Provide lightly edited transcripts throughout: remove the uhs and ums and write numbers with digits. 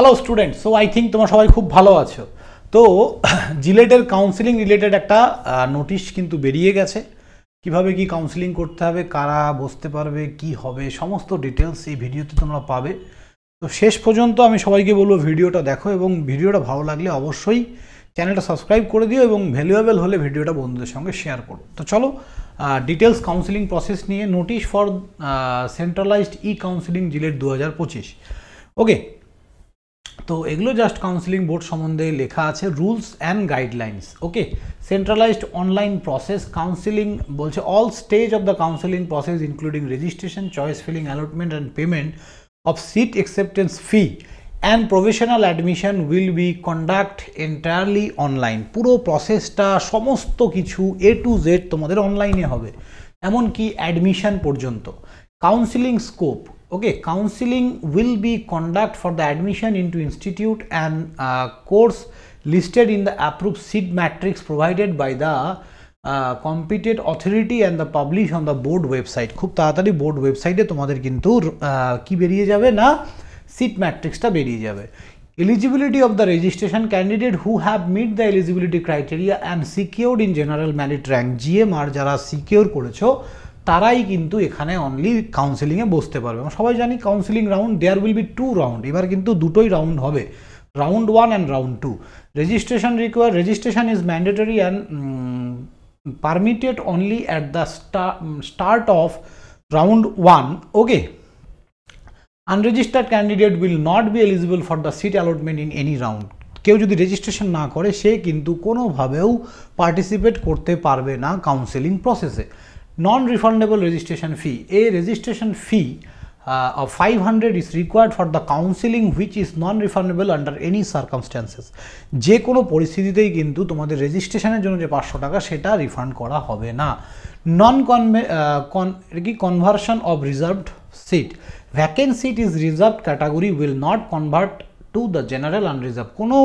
Hello student, so I think তোমরা সবাই খুব ভালো আছো। তো জিলেটের কাউন্সিলিং রিলেটেড একটা নোটিশ কিন্তু বেরিয়ে গেছে। কিভাবে কি কাউন্সিলিং করতে হবে, কারা বসতে পারবে, কি হবে, সমস্ত ডিটেলস এই ভিডিওতে তোমরা পাবে। তো শেষ পর্যন্ত আমি সবাইকে বলবো ভিডিওটা দেখো, এবং ভিডিওটা ভালো লাগলে অবশ্যই চ্যানেলটা সাবস্ক্রাইব করে দিও এবং ভ্যালুয়েবল হলে ভিডিওটা বন্ধুদের সঙ্গে শেয়ার করো। তো চলো ডিটেলস কাউন্সিলিং প্রসেস নিয়ে, notice for centralised E counselling JELET 2025। Okay, তো এগুলো জাস্ট কাউন্সিলিং বোর্ড সম্বন্ধে লেখা আছে, rules and guidelines. Okay, centralised online process counselling বলছে all stage of the counselling process including registration, choice filling, allotment and payment of seat acceptance fee and professional admission will be conduct entirely online. পুরো প্রসেসটা সমস্ত কিছু এ to Z তোমাদের অনলাইনে হবে, এমনকি admission পর্যন্ত। Counselling scope, okay, counseling will be conduct for the admission into institute and course listed in the approved seat matrix provided by the competent authority and the publish on the board website। খুব তাড়াতাড়ি board ওয়েবসাইটে তোমাদের কিন্তু কি বেরিয়ে যাবে না, seat ম্যাট্রিক্সটা বেরিয়ে যাবে। Eligibility of the registration candidate who have meet the eligibility criteria and secured in general merit rank, GMR যারা সিকিউর করেছো তারাই কিন্তু এখানে অনলি কাউন্সিলিংয়ে বসতে পারবে। আমরা সবাই জানি counselling round there will be 2 round, এবার কিন্তু দুটোই রাউন্ড হবে, round 1 and round 2। Registration is mandatory and permitted only at the start of round 1। Okay, unregistered candidate will not be eligible for the seat allotment in any round. কেউ যদি registration না করে সে কিন্তু কোনোভাবেও participate করতে পারবে না counselling প্রসেসে। Non-refundable registration fee. A registration fee of 500 is required for the counseling which is non-refundable under any circumstances. যে কোনো পরিস্থিতিতেই কিন্তু তোমাদের রেজিস্ট্রেশনের জন্য যে 500 টাকা সেটা রিফান্ড করা হবে না। Conversion of reserved seat. Vacant seat is reserved category will not convert to the general unreserved. কোনো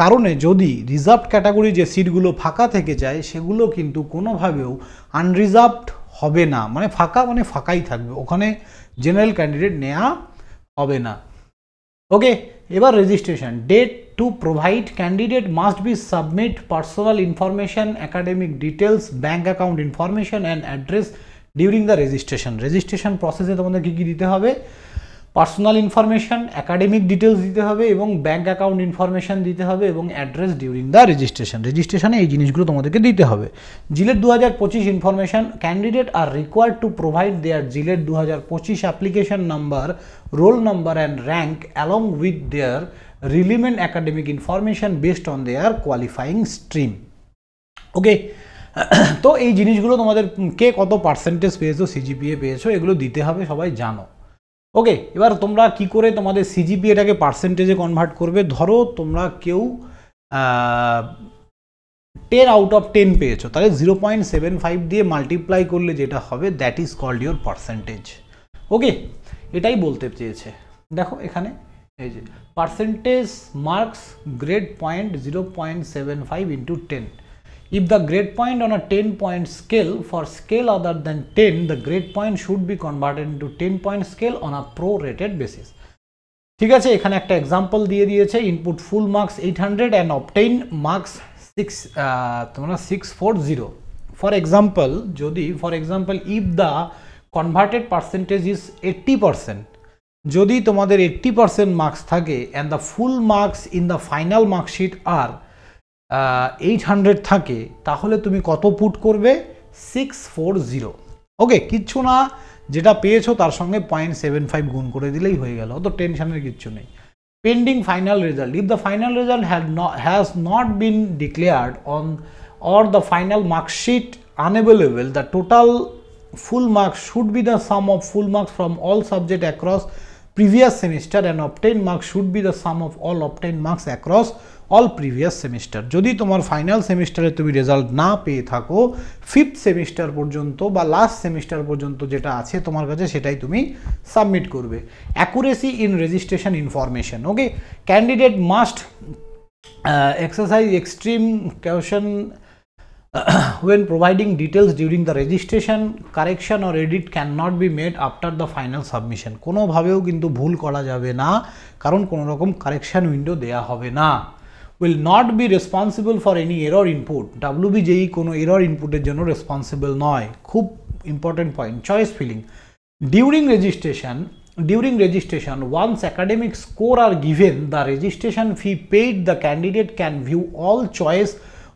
কারণে যদি রিজার্ভড ক্যাটাগরি যে সিটগুলো ফাঁকা থেকে যায় সেগুলো কিন্তু কোনোভাবেও আনরিজার্ভড হবে না, মানে ফাঁকা মানে ফাঁকাই থাকবে, ওখানে জেনারেল ক্যান্ডিডেট নেওয়া হবে না। ওকে, এবার registration date to provide candidate must be submit personal information, academic details, bank account information and address during the registration. Registration প্রসেসে তোমাদের কী কী দিতে হবে? পার্সোনাল ইনফরমেশন, একাডেমিক ডিটেলস দিতে হবে এবং ব্যাঙ্ক অ্যাকাউন্ট ইনফরমেশন দিতে হবে এবং অ্যাড্রেস ডিউরিং দ্য রেজিস্ট্রেশন। রেজিস্ট্রেশনে এই জিনিসগুলো তোমাদেরকে দিতে হবে। JELET 2025 information, candidate are required to provide their JELET 2025 application number, roll number and rank along with their relevant academic information based on their qualifying stream. Okay, তো এই জিনিসগুলো তোমাদের কে কত পার্সেন্টেজ পেয়েছো, সিজিপিএ পেয়েছো, এগুলো দিতে হবে, সবাই জানো। ওকে, এবার তোমরা কি করে তোমাদের সিজিপিএটাকে পার্সেন্টেজে কনভার্ট করবে? ধরো তোমরা কেউ 10 আউট অফ 10 পেয়েছো, তাহলে 0.75 দিয়ে মাল্টিপ্লাই করলে যেটা হবে that is called your percentage. Okay, এটাই বলতে চেয়েছে। দেখো এখানে এই যে percentage marks grade point 0.75 into 10। If the grade point on a 10-point scale for scale other than 10, the grade point should be converted into 10-point scale on a prorated basis. ঠিক আছে, এখানে একটা এক্সাম্পল দিয়ে দিয়েছে, input full marks 800 and obtain marks 640. For example, যদি if the converted percentage is 80%, যদি তোমাদের 80% marks থাকে and the full marks in the final mark sheet are 800 থাকে, তাহলে তুমি কত পুট করবে? 640। ওকে, কিচ্ছু না, যেটা পেয়েছো তার সঙ্গে 0.75 গুণ করে দিলেই হয়ে গেল, তো টেনশনের কিচ্ছু নেই। Pending final result, if the final result has not been declared on or the final mark sheet unavailable, the total full marks should be the sum of full marks from all subject across previous semester and obtained marks should be the sum of all obtained marks across all previous semester। যদি তোমার final সেমিস্টারে তুমি result না পেয়ে থাকো, 5th semester পর্যন্ত বা last semester পর্যন্ত যেটা আছে তোমার কাছে সেটাই তুমি সাবমিট করবে। Accuracy in registration information, okay, candidate must exercise extreme caution when providing details during the registration. Correction or edit cannot be made after the final submission. কোনোভাবেও কিন্তু ভুল করা যাবে না কারণ কোনো রকম কারেকশান উইন্ডো দেয়া হবে না। will not be responsible for any error input, WBJE কোনো এরর ইনপুটের জন্য রেসপন্সিবল নয়। খুব important point. Choice filling during registration once academic score are given, the registration fee paid, the candidate can view all choice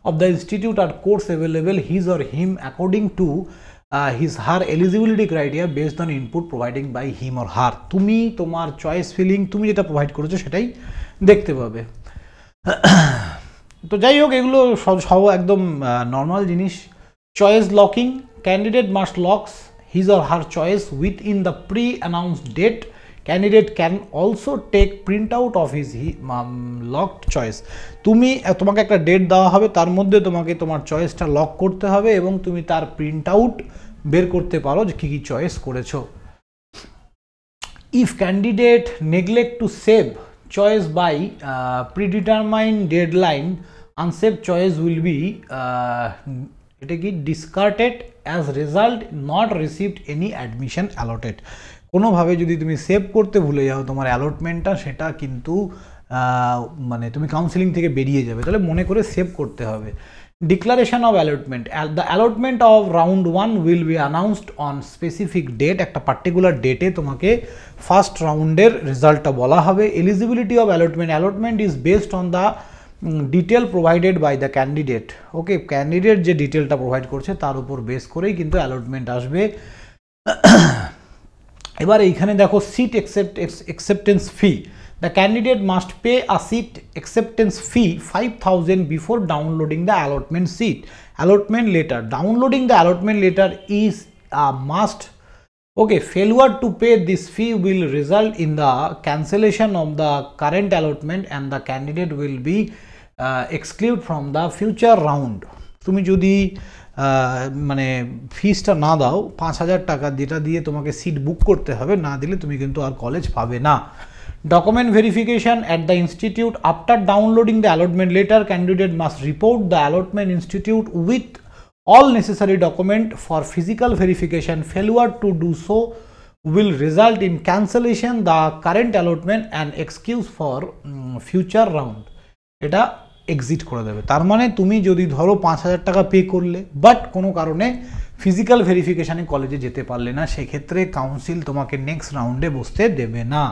of the institute or course available his or him according to his her eligibility criteria based on input providing by him or her। তুমি তোমার choice filling তুমি যেটা provide করেছো সেটাই দেখতে পাবে। তো যাই হোক, এগুলো সব একদম নর্মাল জিনিস। Choice locking, candidate must locks his or her choice within the pre-announced date. Candidate can also take printout of his locked choice। তোমাকে একটা ডেট দেওয়া হবে, তার মধ্যে তোমাকে তোমার চয়েসটা লক করতে হবে এবং তুমি তার প্রিন্ট আউট বের করতে পারো যে কী কী চয়েস করেছো। if candidate neglect to save choice by predetermined deadline, unsaved choice will be এটা কি discarded as result not received any admission allotted। কোনোভাবে যদি তুমি সেভ করতে ভুলে যাও তোমার অ্যালটমেন্টটা, সেটা কিন্তু মানে তুমি কাউন্সিলিং থেকে বেরিয়ে যাবে, তাহলে মনে করে সেভ করতে হবে। Declaration of allotment, the allotment of round 1 will be announced on specific date. একটা পার্টিকুলার ডেটে তোমাকে ফার্স্ট রাউন্ডের রেজাল্টটা বলা হবে। Eligibility of allotment is based on the detail provided by the candidate. Okay, candidate যে ডিটেলটা প্রোভাইড করছে তার উপর বেস করেই কিন্তু অ্যালটমেন্ট আসবে। এবার এইখানে দেখো seat acceptance fee, the candidate must pay a seat acceptance fee 5,000 before downloading the allotment allotment letter. Downloading the allotment letter is a must. Okay, failure to pay this fee will result in the cancellation of the current allotment and the candidate will be excluded from the future round। তুমি যদি মানে ফিসটা না দাও 5,000 টাকা, যেটা দিয়ে তোমাকে seat book করতে হবে, না দিলে তুমি কিন্তু আর কলেজ পাবে না। Document verification at the institute, after downloading the allotment letter candidate must report the allotment institute with all necessary document for physical verification. Failure to do so will result in cancellation the current allotment and excuse for future round। এটা exit করে দেবে। তার মানে তুমি যদি ধরো 5,000 টাকা pay করলে বাট কোনো কারণে ফিজিক্যাল ভেরিফিকেশানে কলেজে যেতে পারলে না, সেক্ষেত্রে কাউন্সিল তোমাকে নেক্সট রাউন্ডে বসতে দেবে না।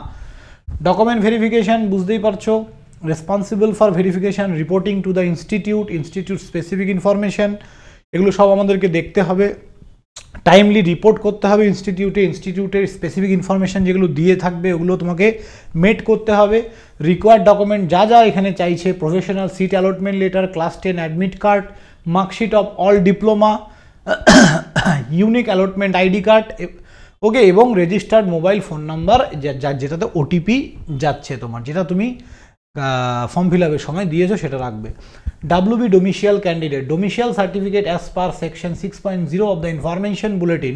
ডকুমেন্ট ভেরিফিকেশান বুঝতেই পারছো, responsible for verification, reporting to the institute specific information, এগুলো সব আমাদেরকে দেখতে হবে। টাইমলি রিপোর্ট করতে হবে ইনস্টিটিউটের স্পেসিফিক ইনফরমেশান যেগুলো দিয়ে থাকবে ওগুলো তোমাকে মেট করতে হবে। রিকোয়ার্ড ডকুমেন্ট যা যা এখানে চাইছে, professional seat allotment letter, class 10 admit card, marksheet of all diploma, unique allotment ID card, okay, এবং রেজিস্টার্ড মোবাইল ফোন নাম্বার যেটাতে ওটিপি যাচ্ছে তোমার, যেটা তুমি ফর্ম ফিল আপের সময় দিয়েছো সেটা রাখবে। WB domicile candidate, domicile certificate as per section 6.0 of the information bulletin,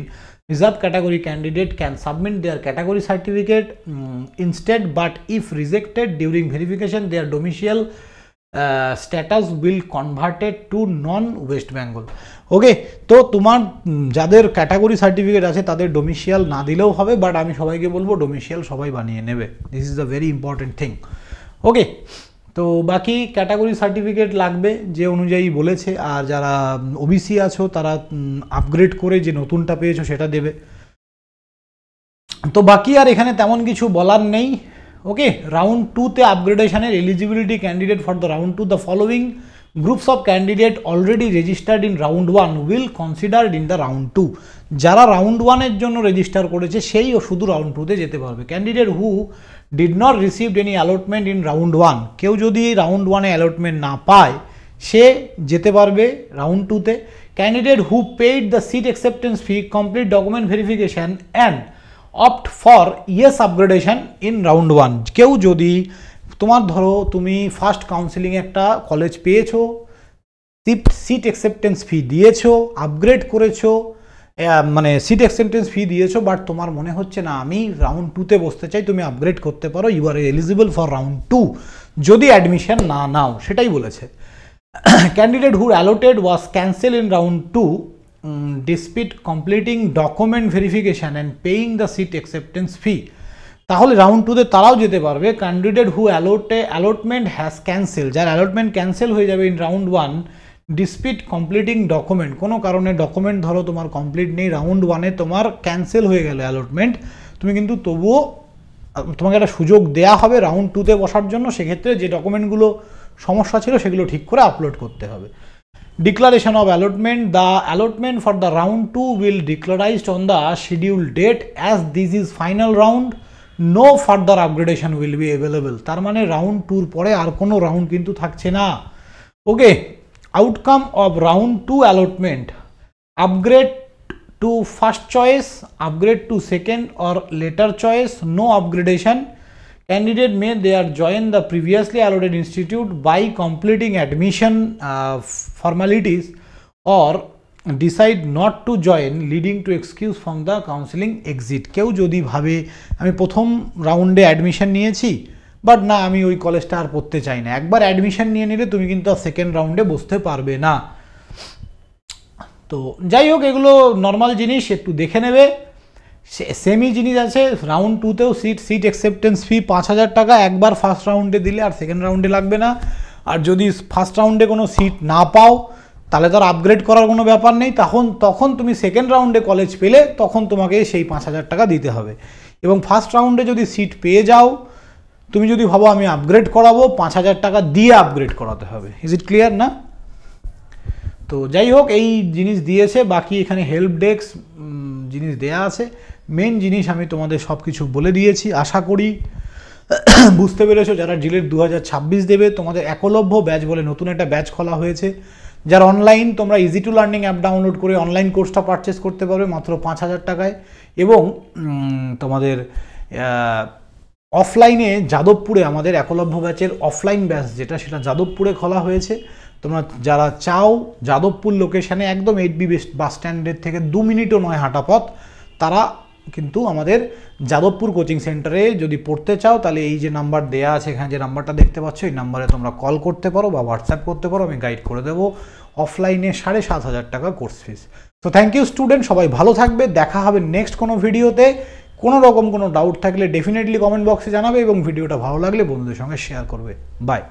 reserved category candidate can submit their category certificate instead, but if rejected during verification their domicile status will converted to non-West Bengal। ওকে, তো তোমার যাদের category certificate আছে তাদের domicile না দিলেও হবে, but আমি সবাইকে বলবো ডোমিসিয়াল সবাই বানিয়ে নেবে। This is the very important thing. Okay, তো বাকি ক্যাটাগরি সার্টিফিকেট লাগবে যে অনুযায়ী বলেছে, আর যারা ওবিসি আছো তারা আপগ্রেড করে যে নতুনটা পেয়েছো সেটা দেবে। তো বাকি আর এখানে তেমন কিছু বলার নেই। ওকে, রাউন্ড 2তে আপগ্রেডেশনের eligibility candidate for the round 2, the following groups of candidate already registered in round 1 will considered in the round 2। যারা রাউন্ড 1-এর জন্য রেজিস্টার করেছে সেই শুধু রাউন্ড 2তে যেতে পারবে। Candidate who did not received any allotment in round 1, কেউ যদি round 1-এ allotment না পায় সে যেতে পারবে রাউন্ড 2তে। Candidate who paid the seat acceptance fee, complete document verification and opt for yes upgradation in round 1। কেউ যদি তোমার ধরো তুমি ফার্স্ট কাউন্সিলিংয়ে একটা কলেজ পেয়েছো, সিট অ্যাকসেপ্টেন্স ফি দিয়েছো, আপগ্রেড করেছো, মানে সিট অ্যাকসেপ্টেন্স ফি দিয়েছো, বাট তোমার মনে হচ্ছে না আমি রাউন্ড 2তে বসতে চাই, তুমি আপগ্রেড করতে পারো, you are eligible for round 2 যদি অ্যাডমিশন না নাও, সেটাই বলেছে। Candidate whose allotted was cancel in round 2 despite completing document verification and paying the seat acceptance fee তাহলে রাউন্ড 2-তে তারাও যেতে পারবে। Candidate who allotment has cancel, যার অ্যালটমেন্ট ক্যান্সেল হয়ে যাবে ইন রাউন্ড 1 ডিসপিট কমপ্লিটিং ডকুমেন্ট, কোনো কারণে ডকুমেন্ট ধরো তোমার কমপ্লিট নেই, রাউন্ড 1-এ তোমার ক্যান্সেল হয়ে গেল অ্যালটমেন্ট, তুমি কিন্তু তবুও তোমাকে একটা সুযোগ দেয়া হবে রাউন্ড 2-তে বসার জন্য। সেক্ষেত্রে যে ডকুমেন্টগুলো সমস্যা ছিল সেগুলো ঠিক করে আপলোড করতে হবে। Declaration of allotment, the allotment for the round 2 will declarised on the schedule date as this is final round, no further upgradation will be available. তার মানে রাউন্ড 2-র পরে আর কোনো রাউন্ড কিন্তু থাকছে না। Okay, outcome of round 2 allotment, upgrade to first choice, upgrade to second or later choice, no upgradation. Candidate may there join the previously allotted institute by completing admission formalities or decide not to join leading to excuse from the counseling exit. কেউ যদি ভাবে আমি প্রথম রাউন্ডে admission নিয়েছি but না আমি ওই কলেজটা আর পড়তে চাই না, একবার অ্যাডমিশন নিয়ে নিলে তুমি কিন্তু সেকেন্ড রাউন্ডে বসতে পারবে না। তো যাই হোক, এগুলো নর্মাল জিনিস, একটু দেখে নেবে। সেমই জিনিস আছে রাউন্ড 2-তেও, সিট অ্যাকসেপ্টেন্স ফি 5,000 টাকা একবার ফার্স্ট রাউন্ডে দিলে আর সেকেন্ড রাউন্ডে লাগবে না। আর যদি ফার্স্ট রাউন্ডে কোনো সিট না পাও তাহলে তো আর আপগ্রেড করার কোনো ব্যাপার নেই, তখন তুমি সেকেন্ড রাউন্ডে কলেজ পেলে তখন তোমাকে সেই 5,000 টাকা দিতে হবে। এবং ফার্স্ট রাউন্ডে যদি সিট পেয়ে যাও, তুমি যদি ভাবো আমি আপগ্রেড করাবো, 5,000 টাকা দিয়ে আপগ্রেড করাতে হবে। ইজ ইট ক্লিয়ার না? তো যাই হোক, এই জিনিস দিয়েছে, বাকি এখানে হেল্প ডেস্ক জিনিস দেয়া আছে। মেন জিনিস আমি তোমাদের সব কিছু বলে দিয়েছি, আশা করি বুঝতে পেরেছো। যারা জিলেট 2026 দেবে, তোমাদের একলব্য ব্যাচ বলে নতুন একটা ব্যাচ খোলা হয়েছে, যার অনলাইন তোমরা easy to learning app download করে অনলাইন কোর্সটা পারচেস করতে পারবে মাত্র 5,000 টাকায়। এবং তোমাদের অফলাইনে যাদবপুরে আমাদের একলব্য ব্যাচের অফলাইন ব্যাচ যেটা, সেটা যাদবপুরে খোলা হয়েছে। তোমরা যারা চাও যাদবপুর লোকেশানে একদম 8B বাস স্ট্যান্ডের থেকে 2 মিনিটও নয় হাঁটা পথ, তারা কিন্তু আমাদের যাদবপুর কোচিং সেন্টারে যদি পড়তে চাও তাহলে এই যে নাম্বার দেয়া আছে এখানে, যে নাম্বারটা দেখতে পাচ্ছ, এই নাম্বারে তোমরা কল করতে পারো বা হোয়াটসঅ্যাপ করতে পারো, আমি গাইড করে দেবো। অফলাইনে 7,500 টাকা কোর্স ফিস। তো থ্যাংক ইউ স্টুডেন্ট, সবাই ভালো থাকবে, দেখা হবে নেক্সট কোনো ভিডিওতে। কোনো রকম কোনো ডাউট থাকলে ডেফিনেটলি কমেন্ট বক্সে জানাবে এবং ভিডিওটা ভালো লাগলে বন্ধুদের সঙ্গে শেয়ার করবে। বাই।